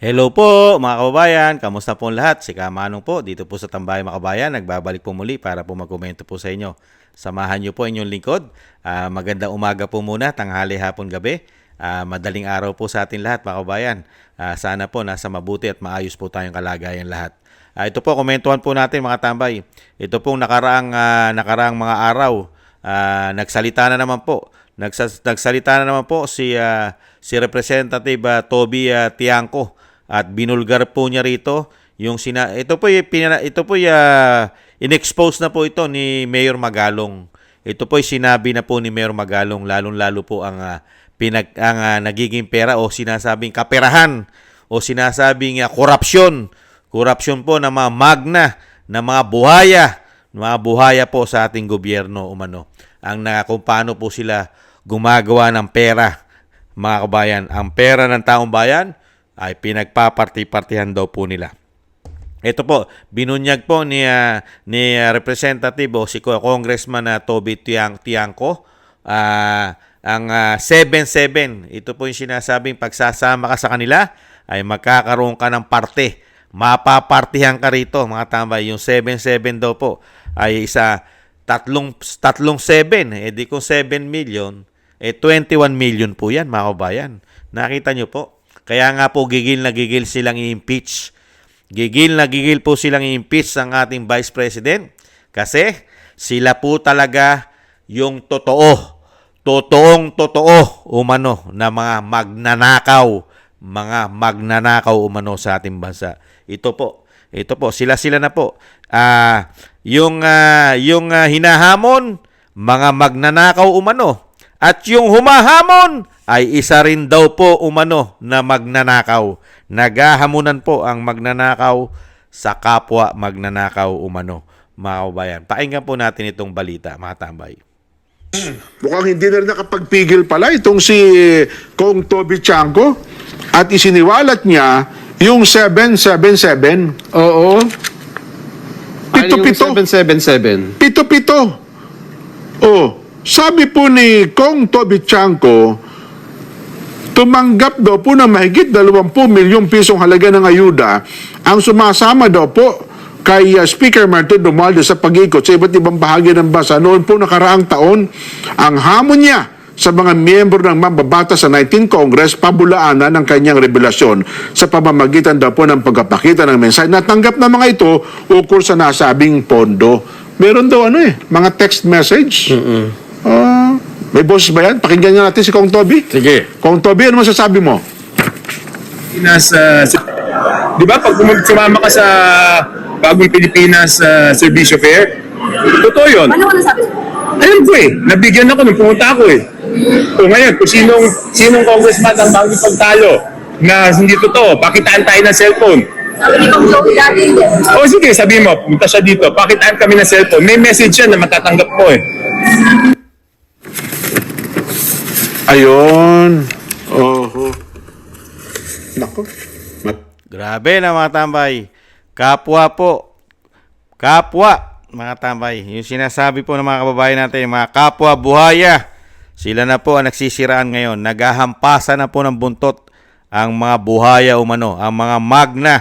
Hello po mga kababayan, kamusta po lahat? Si Kamanong po, dito po sa Tambayan mga kababayan, nagbabalik po muli para po magkomento po sa inyo. Samahan niyo po inyong lingkod. Magandang umaga po muna, tanghali, hapon, gabi. Madaling araw po sa atin lahat mga kababayan. Sana po nasa mabuti at maayos po tayong kalagayan lahat. Ito po, komentuhan po natin mga tambay. Ito pong nakaraang mga araw, nagsalita na naman po. Nagsalita na naman po si Representative Toby Tiangco. At binulgar po niya rito yung ito po inexpose na po ito ni Mayor Magalong. Ito po sinabi na po ni Mayor Magalong, lalong-lalo po ang nagiging pera o sinasabing kaperahan o sinasabing korupsyon. Korupsyon po ng mga magna, ng mga buhaya po sa ating gobyerno umano. Kung paano po sila gumagawa ng pera, mga kabayan. Ang pera ng taong bayan ay pinagpaparti-partihan daw po nila. Ito po, binunyag po ni Representative o si Congressman Toby Tiangco ang 7-7. Ito po yung sinasabing pagsasama ka sa kanila ay magkakaroon ka ng parte. Mapapartihan ka rito, mga tambay. Yung 7-7 daw po ay tatlong 7. Di kung 7 million, 21 million po yan, mga kabayan. Nakita nyo po? Kaya nga po gigil na gigil silang i-impeach. Gigil na gigil po silang i-impeach ang ating Vice President kasi sila po talaga yung totoong umano na mga magnanakaw umano sa ating bansa. Ito po, sila na po. Yung hinahamon, mga magnanakaw umano. At yung humahamon ay isa rin daw po umano na magnanakaw. Naghahamunan po ang magnanakaw sa kapwa magnanakaw umano. Mga kabayan, pakinggan po natin itong balita, mga tambay. Mukhang hindi na rin nakapagpigil pala itong si Kong Toby Tiangco at isiniwalat niya yung 777. Oo. Pito-pito. Ano yung 777? Pito-pito. Oh, sabi po ni Kong Toby Tiangco, tumanggap daw po ng mahigit 20 milyong pisong halaga ng ayuda ang sumasama daw po kay Speaker Martin Romualdez sa pag-ikot sa iba't ibang bahagi ng bansa. Noon po nakaraang taon, ang hamon niya sa mga miyembro ng mambabatas sa 19th Congress, pabulaanan ng kanyang revelasyon sa pamamagitan daw po ng pagpapakita ng mensahe. Natanggap na mga ito ukol sa nasabing pondo. Meron daw mga text message. May boses ba yan? Pakinggan nga natin si Kong Toby. Sige. Kong Toby, ano masasabi mo? Di ba, pag sumama ka sa Bagong Pilipinas Servicio Fair, totoo yun. Ano nasabi? Alam ko nabigyan ako nung pumunta ako O ngayon, kung sinong congressman ang bagong pagtalo na hindi totoo, pakitaan tayo ng cellphone. Sabi ni Kong Joey dati. O sige, sabihin mo, punta siya dito, pakitaan kami ng cellphone. May message yan na matatanggap mo Ayun. Oho. Nako. Grabe na mga tambay. Kapwa po. Kapwa, mga tambay. Yung sinasabi po ng mga kababayan natin, mga kapwa buhaya. Sila na po ang nagsisiraan ngayon. Naghahampasan na po ng buntot ang mga buhaya umano, ang mga magna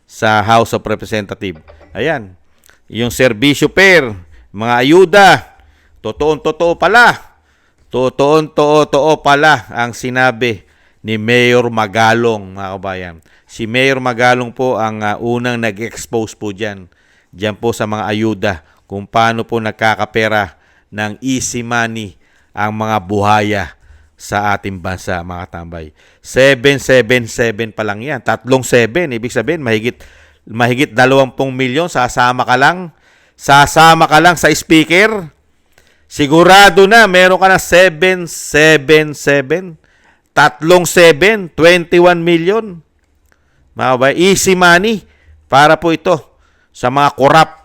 sa House of Representatives. Ayan. Yung serbisyo pair, mga ayuda, totoo pala. Totoo pala ang sinabi ni Mayor Magalong, mga kabayan. Si Mayor Magalong po ang unang nag-expose po dyan. Diyan po sa mga ayuda kung paano po nagkakapera ng easy money ang mga buhaya sa ating bansa, mga tambay. 777 pa lang yan. 37. Ibig sabihin, mahigit 20 milyon. Sasama ka lang sa speaker. Sigurado na, meron ka na 777. 37, 21 million. Mga easy money para po ito sa mga korap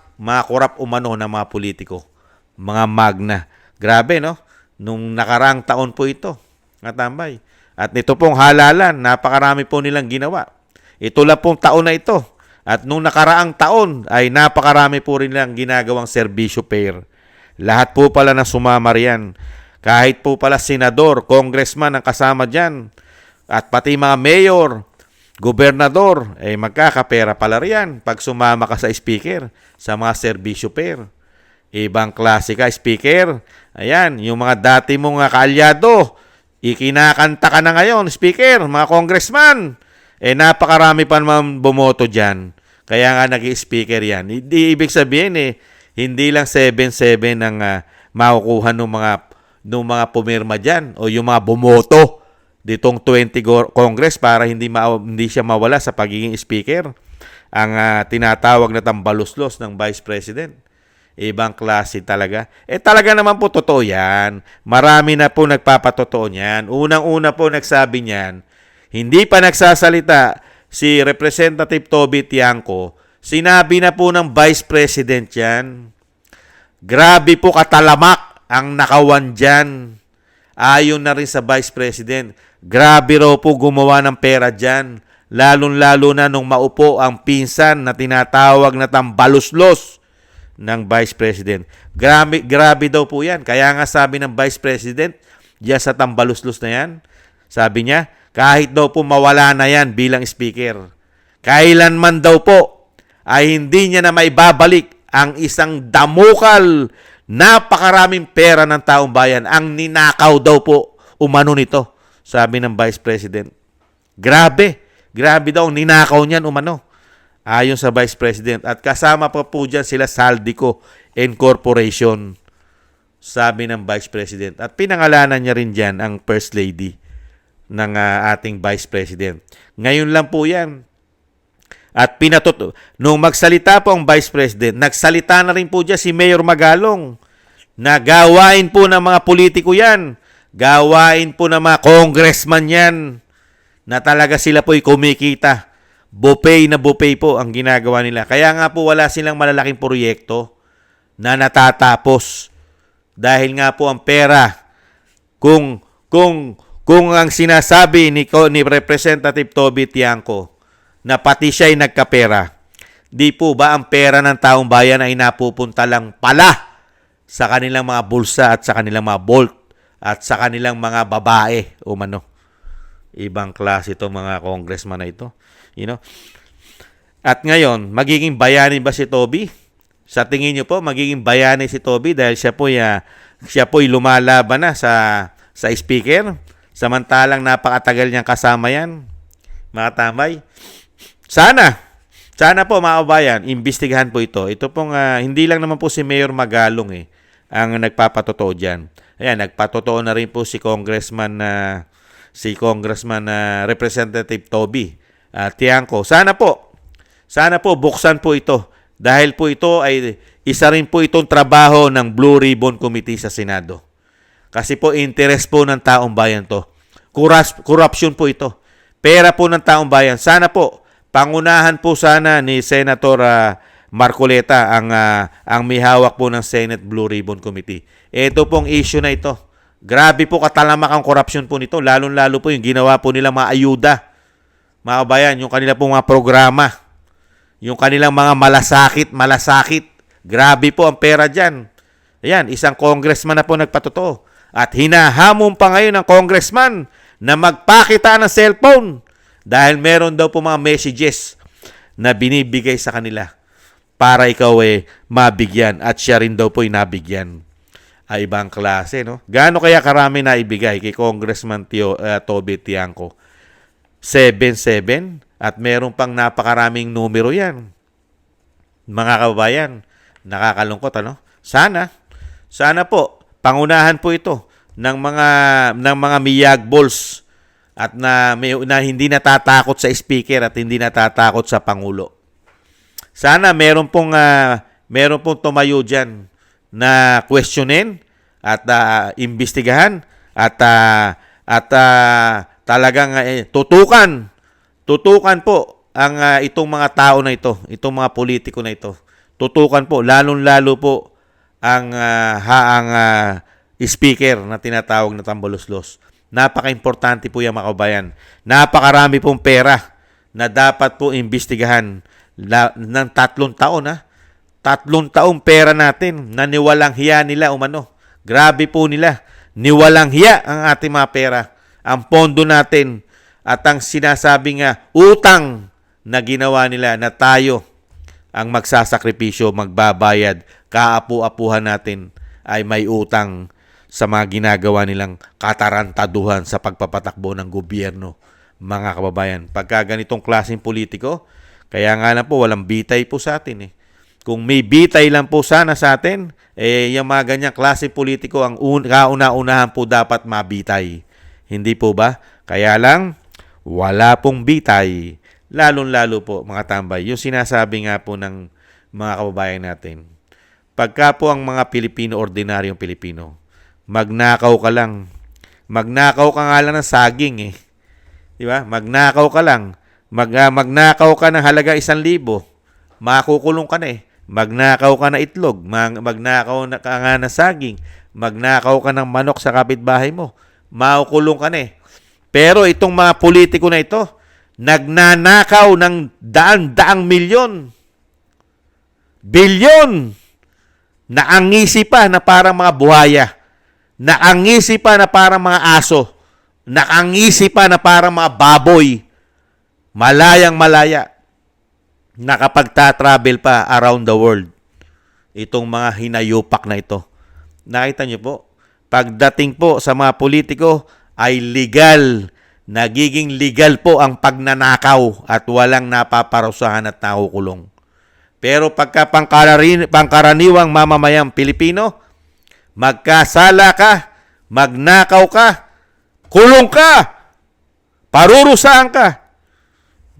umano na mga politiko. Mga magna. Grabe, no? Nung nakarang taon po ito. Natambay. At nito pong halalan, napakarami po nilang ginawa. Ito lang pong taon na ito. At nung nakaraang taon ay napakarami po rin nilang ginagawang serbisyo pair. Lahat po pala na sumama riyan. Kahit po pala senador, congressman ang kasama dyan. At pati mga mayor. gobernador, magkakapera pala riyan pag sumama ka sa speaker, sa mga serbisyo pair. Ibang klase ka, speaker. Ayan, yung mga dati mong kaalyado, ikinakanta ka na ngayon, speaker, mga congressman. Napakarami pa naman bumoto dyan. Kaya nga nag-speaker yan. Hindi ibig sabihin hindi lang 7-7 ang makukuha ng mga pumirma dyan o yung mga bumoto ditong 20 Congress para hindi siya mawala sa pagiging speaker. Ang tinatawag na tambaluslos ng Vice President. Ibang klase talaga. Talaga naman po totoo yan. Marami na po nagpapatotoo niyan. Unang-una po nagsabi niyan, hindi pa nagsasalita si Representative Toby Tiangco, sinabi na po ng Vice President yan. Grabe po katalamak ang nakawan dyan. Ayon na rin sa Vice President. Grabe raw po gumawa ng pera dyan. Lalong-lalo na nung maupo ang pinsan na tinatawag na tambaluslos ng Vice President. Grabe daw po yan. Kaya nga sabi ng Vice President, diyan sa tambaluslos na yan, sabi niya, kahit daw po mawala na yan bilang speaker, kailanman daw po ay hindi niya na maibabalik ang isang damukal, napakaraming pera ng taong bayan, ang ninakaw daw po umano nito, sabi ng Vice President. Grabe daw, ninakaw niyan umano. Ayon sa Vice President. At kasama pa po dyan sila Saldico Incorporation, sabi ng Vice President. At pinangalanan niya rin dyan ang First Lady ng ating Vice President. Ngayon lang po yan. At nung magsalita po ang Vice President, nagsalita na rin po dyan si Mayor Magalong na gawain po ng mga politiko yan. Gawain po ng mga congressman yan na talaga sila po'y kumikita. Buffet na buffet po ang ginagawa nila. Kaya nga po wala silang malalaking proyekto na natatapos. Dahil nga po ang pera, kung ang sinasabi ni Representative Toby Tiangco na pati siya ay nagkapera, di po ba ang pera ng taong bayan ay napupunta lang pala sa kanilang mga bulsa at sa kanilang mga vault at sa kanilang mga babae umano. Ibang klase itong mga congressman na ito. At ngayon, magiging bayani ba si Toby? Sa tingin niyo po, magiging bayani si Toby dahil siya po'y lumalaban na sa speaker? Samantalang napakatagal niyang kasama yan. Mga tamay. Sana po mga kabayan, imbestigahan po ito. Ito pong, hindi lang naman po si Mayor Magalong ang nagpapatotoo dyan. Ayan, nagpatotoo na rin po si Congressman Representative Toby Tiangco. Sana po buksan po ito dahil po ito ay isa rin po itong trabaho ng Blue Ribbon Committee sa Senado. Kasi po interest po ng taong bayan to. Corruption po ito. Pera po ng taong bayan. Sana po pangunahan po sana ni Senator Marcoleta ang may hawak po ng Senate Blue Ribbon Committee. Ito pong issue na ito. Grabe po katalamak ang korupsyon po nito. Lalong-lalo po yung ginawa po nilang mga ayuda. Mga kabayan, yung kanila pong mga programa. Yung kanilang mga malasakit. Grabe po ang pera dyan. Ayan, isang congressman na po nagpatotoo. At hinahamon pa ngayon ng congressman na magpakita ng cellphone. Dahil meron daw po mga messages na binibigay sa kanila para ikaw mabigyan. At siya rin daw po nabigyan. Ay ibang klase, no? Gaano kaya karami na ibigay kay Congressman Toby Tiangco? 7-7 at meron pang napakaraming numero yan. Mga kababayan, nakakalungkot, ano? Sana po pangunahan po ito ng mga miyag balls at na hindi natatakot sa speaker at hindi natatakot sa pangulo. Sana meron pong tumayo diyan na questionin at imbestigahan at talagang tutukan po ang itong mga tao na ito, itong mga politiko na ito. Tutukan po lalong-lalo po ang speaker na tinatawag na tambaluslos. Napaka-importante po yan mga kabayan. Napakarami pong pera na dapat po imbestigahan ng 3 taon 3 taong pera natin na niwalang hiya nila umano. Grabe po nila. Niwalang hiya ang ating mga pera. Ang pondo natin at ang sinasabing utang na ginawa nila na tayo ang magsasakripisyo, magbabayad, kaapu-apuhan natin ay may utang sa mga ginagawa nilang katarantaduhan sa pagpapatakbo ng gobyerno, mga kababayan. Pagka ganitong klaseng politiko, kaya nga lang po walang bitay po sa atin. Kung may bitay lang po sana sa atin, yung mga ganyang klaseng politiko ang kauna-unahan po dapat mabitay. Hindi po ba? Kaya lang, wala pong bitay. Lalong-lalo po, mga tambay, yung sinasabi nga po ng mga kababayan natin. Pagka po ang mga Pilipino, ordinaryong Pilipino, magnakaw ka lang. Magnakaw ka nga lang ng saging Di ba? Magnakaw ka lang. Magnakaw ka ng halaga 1,000. Makukulong ka na Magnakaw ka na itlog. Magnakaw ka nga ng saging. Magnakaw ka ng manok sa kapitbahay mo. Makukulong ka na Pero itong mga politiko na ito, nagnanakaw ng daan-daang milyon. Bilyon. Naangisi pa na parang mga buhaya. Naangisi pa na parang mga aso. Naangisi pa na parang mga baboy. Malayang malaya. Nakapagta-travel pa around the world. Itong mga hinayupak na ito. Nakita niyo po? Pagdating po sa mga politiko ay legal. Nagiging legal po ang pagnanakaw at walang napaparusahan at nakukulong. Pero pagka pangkaraniwang mamamayang Pilipino, magkasala ka, magnakaw ka, kulong ka, parurusahan ka.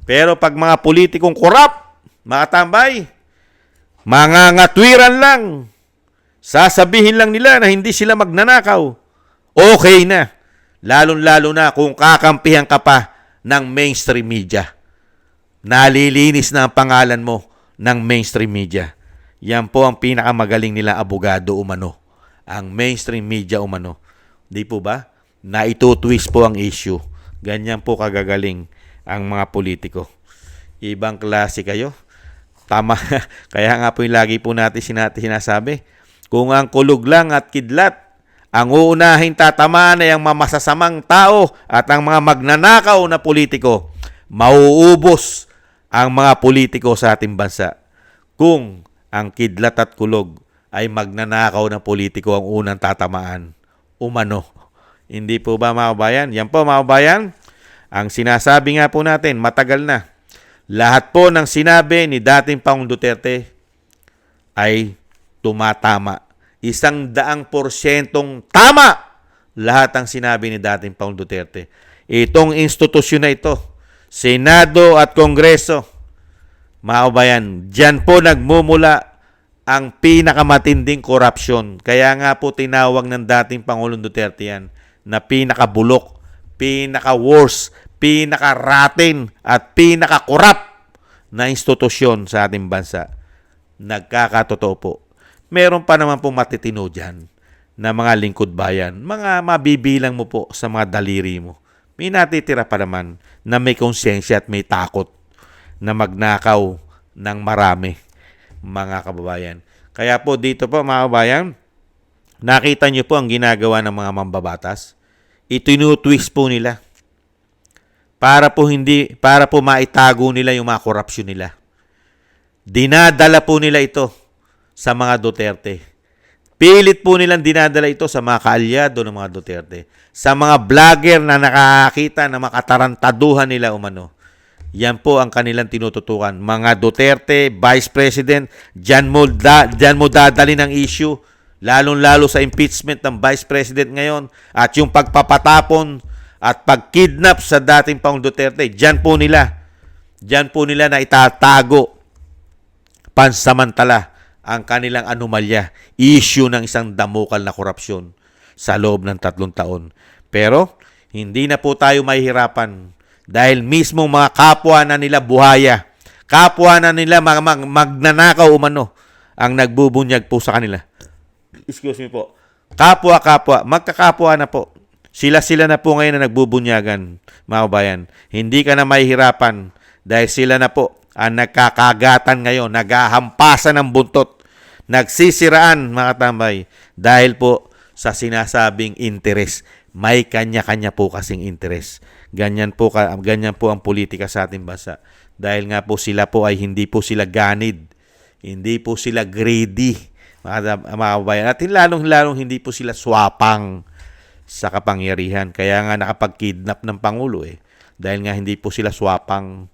Pero pag mga politikong korap, mga tambay, mga ngatwiran lang, sasabihin lang nila na hindi sila magnanakaw, okay na. Lalong-lalo na kung kakampihan ka pa ng mainstream media. Nalilinis na ang pangalan mo ng mainstream media. Yan po ang pinakamagaling nila abogado umano. Ang mainstream media umano. Di po ba? Na itutwist po ang issue. Ganyan po kagagaling ang mga politiko. Ibang klase kayo. Tama. Kaya nga po yung lagi po natin sinasabi. Kung ang kulog lang at kidlat ang uunahin tatamaan ay ang mamasasamang tao at ang mga magnanakaw na politiko, mauubos ang mga politiko sa ating bansa. Kung ang kidlat at kulog ay magnanakaw na politiko ang unang tatamaan, umano. Hindi po ba, mga kabayan? Yan po, mga kabayan, ang sinasabi nga po natin, matagal na. Lahat po ng sinabi ni dating Pangulong Duterte ay tumatama. 100% tama lahat ang sinabi ni dating Pangulong Duterte. Itong institusyon na ito, Senado at Kongreso, mga kabayan, dyan po nagmumula ang pinakamatinding korupsyon. Kaya nga po tinawag ng dating Pangulong Duterte yan na pinakabulok, pinaka-worst, pinaka-ratin at pinaka-korap na institusyon sa ating bansa. Nagkakatotoo po. Meron pa naman po matitino dyan na mga lingkod bayan. Mga mabibilang mo po sa mga daliri mo. May natitira pa naman na may konsensya at may takot na magnakaw ng marami, mga kababayan. Kaya po dito po, mga kababayan, nakita nyo po ang ginagawa ng mga mambabatas. Itinutwist po nila para po maitago nila yung mga korupsyon nila. Dinadala po nila ito sa mga Duterte. Pilit po nilang dinadala ito sa mga kaalyado ng mga Duterte. Sa mga vlogger na nakakita na makatarantaduhan nila umano. Yan po ang kanilang tinututukan. Mga Duterte, Vice President, dyan mo dadali ng issue. Lalong-lalo sa impeachment ng Vice President ngayon. At yung pagpapatapon at pagkidnap sa dating Pangulong Duterte. Dyan po nila na itatago pansamantala ang kanilang anomalya, issue ng isang damukal na korupsyon sa loob ng 3 taon. Pero, hindi na po tayo mahihirapan dahil mismo mga kapwa na nila buhaya, kapwa na nila magnanakaw umano ang nagbubunyag po sa kanila. Excuse me po. Kapwa, magkakapwa na po. Sila na po ngayon na nagbubunyagan, mga kabayan. Hindi ka na mahihirapan dahil sila na po ang nagkakagatan ngayon, naghahampasan ng buntot, nagsisiraan, mga tambay, dahil po sa sinasabing interes. May kanya-kanya po kasing interes. Ganyan po ang politika sa ating bansa. Dahil nga po sila po ay hindi po sila ganid. Hindi po sila greedy, mga kababayan. At lalong hindi po sila swapang sa kapangyarihan. Kaya nga nakapag-kidnap ng Pangulo eh. Dahil nga hindi po sila swapang,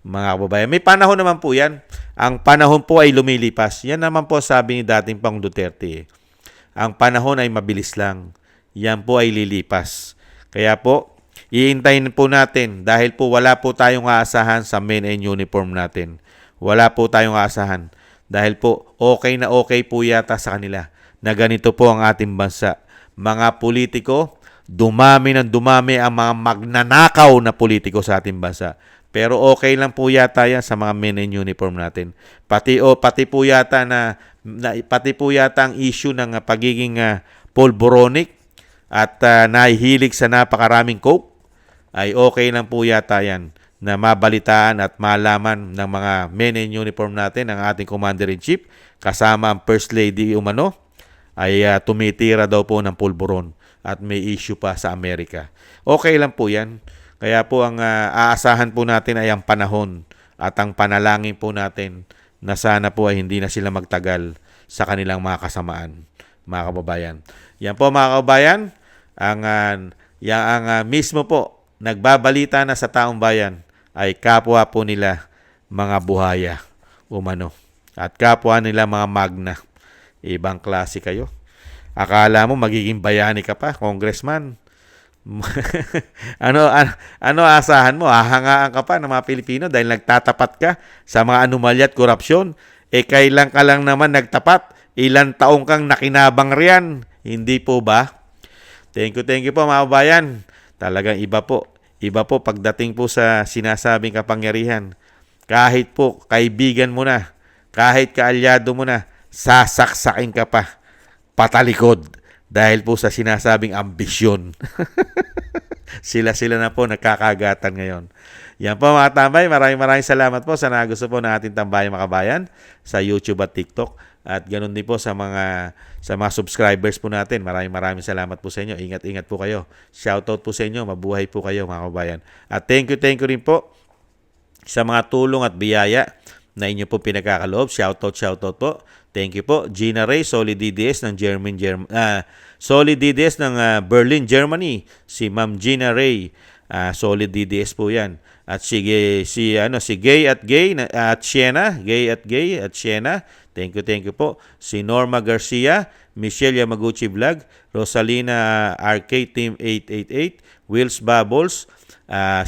mga kababayan. May panahon naman po yan. Ang panahon po ay lumilipas. Yan naman po sabi ni dating Pangulong Duterte. Ang panahon ay mabilis lang. Yan po ay lilipas. Kaya po, iintayin po natin dahil po wala po tayong aasahan sa men in uniform natin. Wala po tayong aasahan. Dahil po, okay na okay po yata sa kanila na ganito po ang ating bansa. Mga politiko, dumami ng dumami ang mga magnanakaw na politiko sa ating bansa. Pero okay lang po yata yan sa mga men in uniform natin. Pati po yata ang issue ng pagiging pulboronic at nahihilig sa napakaraming coke ay okay lang po yata yan na mabalitaan at malaman ng mga men in uniform natin, ang ating Commander-in-Chief, kasama ang First Lady umano, ay tumitira daw po ng pulburon at may issue pa sa Amerika. Okay lang po yan. Kaya po ang aasahan po natin ay ang panahon at ang panalangin po natin na sana po ay hindi na sila magtagal sa kanilang mga kasamaan, mga kababayan. Yan po mga kababayan, ang mismo po nagbabalita na sa taong bayan ay kapwa po nila mga buhaya umano at kapwa nila mga magna. Ibang klase kayo. Akala mo magiging bayani ka pa, congressman. ano asahan mo? Hahangaan ka pa ng mga Pilipino dahil nagtatapat ka sa mga anomalya at korupsyon. Kailan ka lang naman nagtapat? Ilang taong kang nakinabang riyan? Hindi po ba? Thank you po mga kabayan. Talagang iba po. Iba po pagdating po sa sinasabing kapangyarihan. Kahit po kaibigan mo na, kahit kaalyado mo na, sasaksakin ka pa patalikod dahil po sa sinasabing ambisyon. Sila na po nagkakagatan ngayon. Yan po mga tambay. Maraming salamat po sa nagusto po ng ating tambayan mga kabayan sa YouTube at TikTok. At ganoon din po sa mga subscribers po natin. Maraming salamat po sa inyo. Ingat po kayo. Shoutout po sa inyo. Mabuhay po kayo mga kabayan. At thank you rin po sa mga tulong at biyaya na inyo po pinagkakaloob. Shoutout po. Thank you po. Gina Ray, Solid DDS ng Berlin, Germany. Si Ma'am Gina Ray, Solid DDS po 'yan. At si Gay at Sienna, Gay at Sienna. Thank you po. Si Norma Garcia, Michelle Yamaguchi Vlog, Rosalina RK Team 888, Wills Bubbles,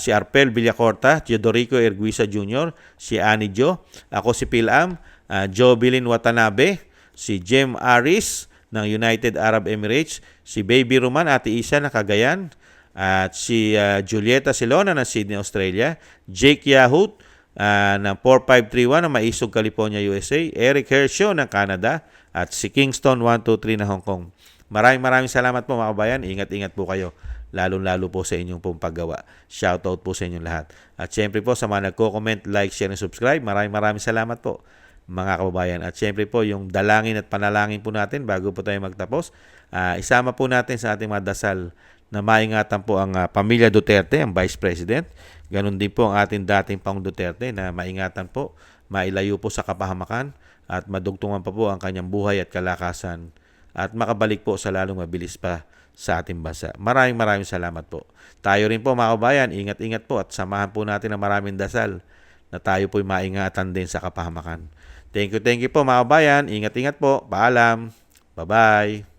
si Arpel Villacorta, Teodorico Erguisa Jr., si Annie Jo, ako si Pilam, Jobilin Watanabe, si Jem Aris ng United Arab Emirates, si Baby Roman, Ate Isa na Cagayan, at si Julieta Silona ng Sydney, Australia, Jake Yahut ng 4531 ng Maisog, California, USA, Eric Hershaw ng Canada, at si Kingston 123 ng Hong Kong. Maraming salamat po mga kabayan. Ingat po kayo. Lalo po sa inyong pong paggawa. Shoutout po sa inyong lahat. At syempre po sa mga nagko-comment, like, share, and subscribe, maraming salamat po mga kababayan. At syempre po yung dalangin at panalangin po natin bago po tayo magtapos. Isama po natin sa ating mga dasal na maingatan po ang pamilya Duterte, ang Vice President. Ganon din po ang ating dating Pangulong Duterte na maingatan po, mailayo po sa kapahamakan at madugtungan pa po ang kanyang buhay at kalakasan at makabalik po sa lalong mabilis pa sa ating bansa. Maraming salamat po. Tayo rin po mga kabayan, ingat po at samahan po natin ang maraming dasal na tayo po'y maingatan din sa kapahamakan. Thank you po mga kabayan. Ingat po. Paalam. Bye-bye.